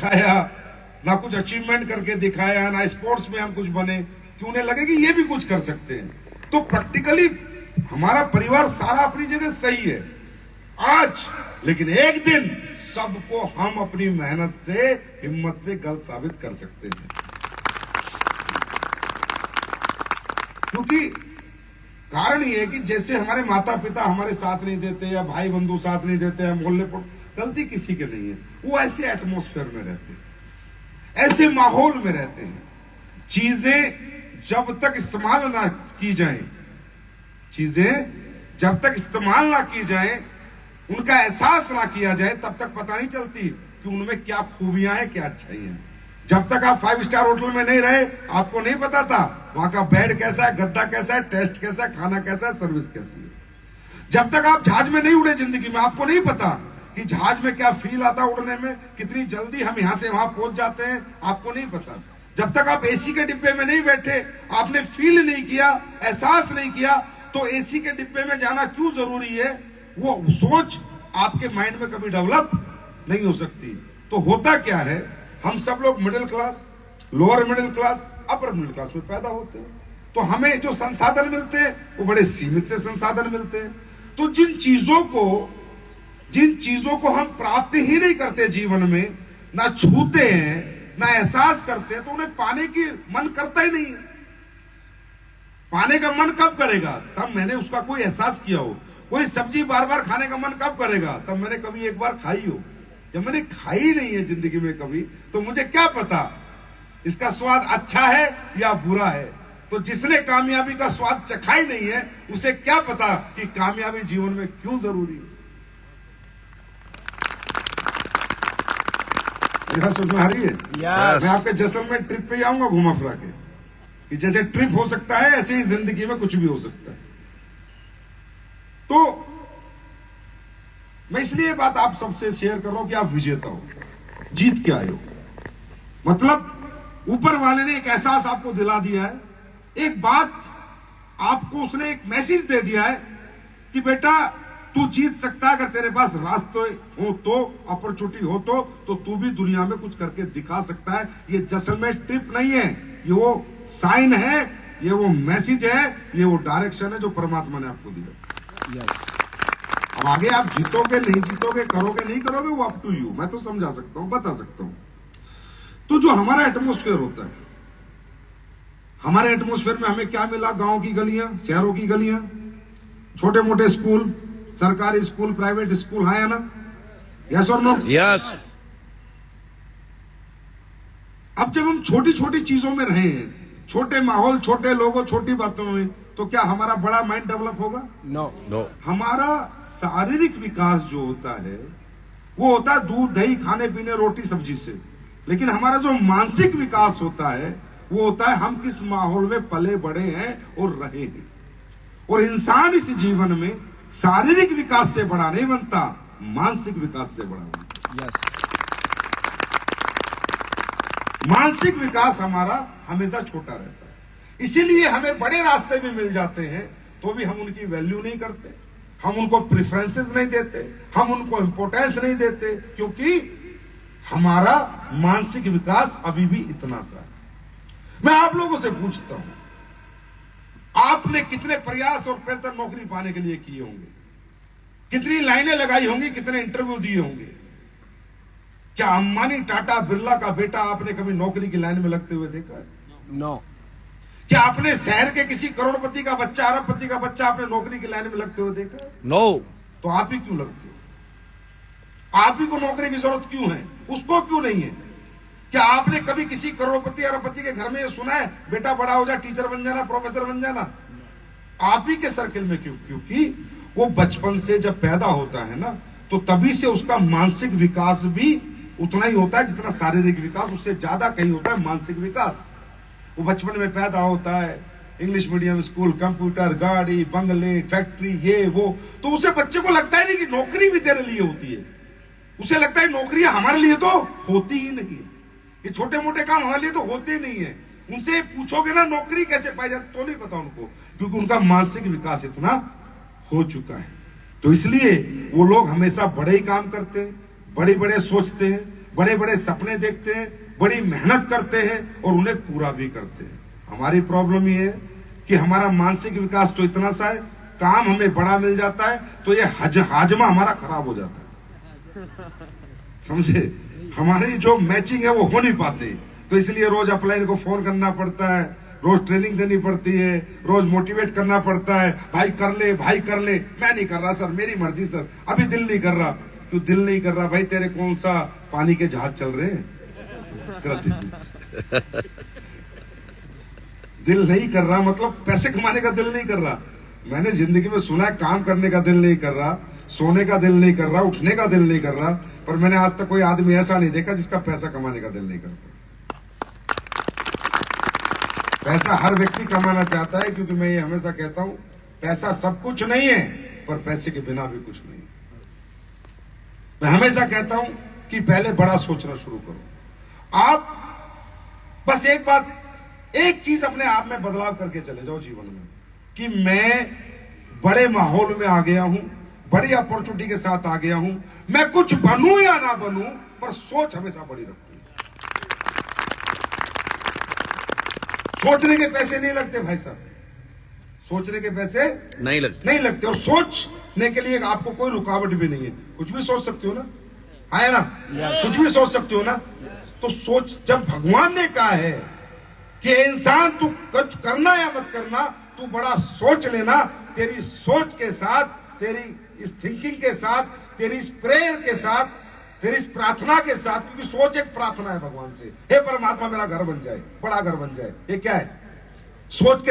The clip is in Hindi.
दिखाया, ना कुछ अचीवमेंट करके दिखाया, ना स्पोर्ट्स में हम कुछ बने कि उन्हें लगे कि ये भी कुछ कर सकते हैं। तो प्रैक्टिकली हमारा परिवार सारा अपनी जगह सही है आज, लेकिन एक दिन सबको हम अपनी मेहनत से, हिम्मत से गलत साबित कर सकते हैं। क्योंकि कारण ये है कि जैसे हमारे माता पिता हमारे साथ नहीं देते या भाई बंधु साथ नहीं देते या मोहल्ले पर, गलती किसी के नहीं है, वो ऐसे एटमॉस्फेयर में रहते हैं, ऐसे माहौल में रहते हैं। चीजें जब तक इस्तेमाल ना की जाए, चीजें जब तक इस्तेमाल ना की जाए, उनका एहसास ना किया जाए, तब तक पता नहीं चलती कि उनमें क्या खूबियां हैं, क्या अच्छाई हैं। जब तक आप 5 स्टार होटल में नहीं रहे, आपको नहीं पता था वहां का बेड कैसा है, गद्दा कैसा है, टेस्ट कैसा है, खाना कैसा है, सर्विस कैसी है। जब तक आप जहाज में नहीं उड़े जिंदगी में, आपको नहीं पता कि जहाज में क्या फील आता उड़ने में, कितनी जल्दी हम यहां से वहां पहुंच जाते हैं, आपको नहीं पता। जब तक आप एसी के डिब्बे में नहीं बैठे, आपने फील नहीं किया, एहसास नहीं किया, तो एसी के डिब्बे में जाना क्यों जरूरी है, वो सोच आपके माइंड में कभी डेवलप नहीं हो सकती। तो होता क्या है, हम सब लोग middle class, lower middle class, upper middle class में पैदा होते हैं। तो हमें जो संसाधन मिलते हैं वो बड़े सीमित से संसाधन मिलते हैं। तो जिन चीजों को हम प्राप्त ही नहीं करते जीवन में, ना छूते हैं, ना एहसास करते हैं, तो उन्हें पाने की मन करता ही नहीं है। पाने का मन कब करेगा? तब मैंने उसका कोई एहसास किया हो। कोई सब्जी बार बार खाने का मन कब करेगा? तब मैंने कभी एक बार खाई हो। जब मैंने खाई नहीं है जिंदगी में कभी, तो मुझे क्या पता इसका स्वाद अच्छा है या बुरा है। तो जिसने कामयाबी का स्वाद चखा ही नहीं है, उसे क्या पता कि कामयाबी जीवन में क्यों जरूरी है। समझ में आ रही है? मैं आपके जैसलमेर ट्रिप पे आऊंगा घुमा फिरा के, कि जैसे ट्रिप हो सकता है ऐसे ही जिंदगी में कुछ भी हो सकता है। तो मैं इसलिए ये बात आप सबसे शेयर कर रहा हूं कि आप विजेता हो, जीत के आए हो। मतलब ऊपर वाले ने एक एहसास आपको दिला दिया है, एक बात आपको उसने एक मैसेज दे दिया है कि बेटा तू जीत सकता है, अगर तेरे पास रास्ते हो तो, अपॉर्चुनिटी हो तो तू भी दुनिया में कुछ करके दिखा सकता है। ये जैसलमेर ट्रिप नहीं है, ये वो साइन है, ये वो मैसेज है, ये वो डायरेक्शन है जो परमात्मा ने आपको दिया। अब आगे आप जीतोगे नहीं जीतोगे, करोगे नहीं करोगे, वो अप टू यू। मैं तो समझा सकता हूं, बता सकता हूं। तो जो हमारा एटमॉस्फेयर होता है, हमारे एटमॉस्फेयर में हमें क्या मिला? गांव की गलियां, शहरों की गलियां, छोटे मोटे स्कूल, सरकारी स्कूल, प्राइवेट स्कूल, है ना? यस और नो? यस। अब जब हम छोटी छोटी चीजों में रहे हैं, छोटे माहौल, छोटे लोगों, छोटी बातों में, तो क्या हमारा बड़ा माइंड डेवलप होगा? नो। हमारा शारीरिक विकास जो होता है वो होता है दूध दही खाने पीने रोटी सब्जी से, लेकिन हमारा जो मानसिक विकास होता है वो होता है हम किस माहौल में पले बड़े हैं और रहे हैं। और इंसान इस जीवन में शारीरिक विकास से बड़ा नहीं बनता, मानसिक विकास से बड़ा बनता। यस। मानसिक विकास हमारा हमेशा छोटा रहता है। इसीलिए हमें बड़े रास्ते भी मिल जाते हैं तो भी हम उनकी वैल्यू नहीं करते, हम उनको प्रेफरेंसेस नहीं देते, हम उनको इंपोर्टेंस नहीं देते, क्योंकि हमारा मानसिक विकास अभी भी इतना सा है। मैं आप लोगों से पूछता हूं, आपने कितने प्रयास और प्रयत्न नौकरी पाने के लिए किए होंगे? कितनी लाइनें लगाई होंगी, कितने इंटरव्यू दिए होंगे? क्या अंबानी, टाटा, बिरला का बेटा आपने कभी नौकरी की लाइन में लगते हुए देखा है? नो। क्या आपने शहर के किसी करोड़पति का बच्चा, अरबपति का बच्चा आपने नौकरी की लाइन में लगते हुए देखा है? नो। तो आप ही क्यों लगते हो? आप ही को नौकरी की जरूरत क्यों है, उसको क्यों नहीं है? क्या आपने कभी किसी करोड़पति अरबपति के घर में ये सुना है बेटा बड़ा हो जा, टीचर बन जाना, प्रोफेसर बन जाना? आप ही के सर्किल में क्यों? क्योंकि वो बचपन से जब पैदा होता है ना, तो तभी से उसका मानसिक विकास भी उतना ही होता है जितना शारीरिक विकास, उससे ज्यादा कहीं होता है मानसिक विकास। वो बचपन में पैदा होता है, इंग्लिश मीडियम स्कूल, कंप्यूटर, गाड़ी, बंगले, फैक्ट्री, ये वो, तो उसे बच्चे को लगता है नहीं कि नौकरी भी तेरे लिए होती है। उसे लगता है नौकरी हमारे लिए तो होती ही नहीं है, ये छोटे मोटे काम हमारे लिए तो होते ही नहीं है। उनसे पूछोगे ना नौकरी कैसे पाई जाती, तो नहीं पता उनको, क्योंकि उनका मानसिक विकास इतना हो चुका है। तो इसलिए वो लोग हमेशा बड़े ही काम करते हैं, बड़े बड़े सोचते हैं, बड़े बड़े सपने देखते हैं, बड़ी मेहनत करते हैं और उन्हें पूरा भी करते हैं। हमारी प्रॉब्लम ये है कि हमारा मानसिक विकास तो इतना सा है, काम हमें बड़ा मिल जाता है तो ये हाजमा हमारा खराब हो जाता है, समझे। हमारी जो मैचिंग है वो हो नहीं पाती, तो इसलिए रोज अपलाइन को फोन करना पड़ता है, रोज ट्रेनिंग देनी पड़ती है, रोज मोटिवेट करना पड़ता है, भाई कर ले, भाई कर ले। मैं नहीं कर रहा सर, मेरी मर्जी सर, अभी दिल नहीं कर रहा। क्यों दिल नहीं कर रहा भाई? तेरे कौन सा पानी के जहाज चल रहे हैं? तेरा दिल नहीं कर रहा मतलब पैसे कमाने का दिल नहीं कर रहा। मैंने जिंदगी में सुना है काम करने का दिल नहीं कर रहा, सोने का दिल नहीं कर रहा, उठने का दिल नहीं कर रहा, पर मैंने आज तक कोई आदमी ऐसा नहीं देखा जिसका पैसा कमाने का दिल नहीं करता। पैसा हर व्यक्ति कमाना चाहता है, क्योंकि मैं ये हमेशा कहता हूं पैसा सब कुछ नहीं है, पर पैसे के बिना भी कुछ नहीं। मैं हमेशा कहता हूं कि पहले बड़ा सोचना शुरू करो। आप बस एक बात, एक चीज अपने आप में बदलाव करके चले जाओ जीवन में, कि मैं बड़े माहौल में आ गया हूं, बड़ी अपॉर्चुनिटी के साथ आ गया हूं, मैं कुछ बनूं या ना बनूं, पर सोच हमेशा बड़ी रखूं। सोचने के पैसे नहीं लगते भाई साहब, सोचने के पैसे नहीं लगते और सोचने के लिए आपको कोई रुकावट भी नहीं है, कुछ भी सोच सकते हो ना, है ना, कुछ भी सोच सकते हो ना। तो सोच, जब भगवान ने कहा है कि इंसान तू कुछ करना या मत करना, तू बड़ा सोच लेना, तेरी सोच के साथ, तेरी इस थिंकिंग के साथ, तेरी इस प्रेयर के साथ, तेरी इस प्रार्थना के साथ, क्योंकि सोच एक प्रार्थना है भगवान से, हे परमात्मा मेरा घर बन जाए, बड़ा घर बन जाए, ये क्या है? सोच के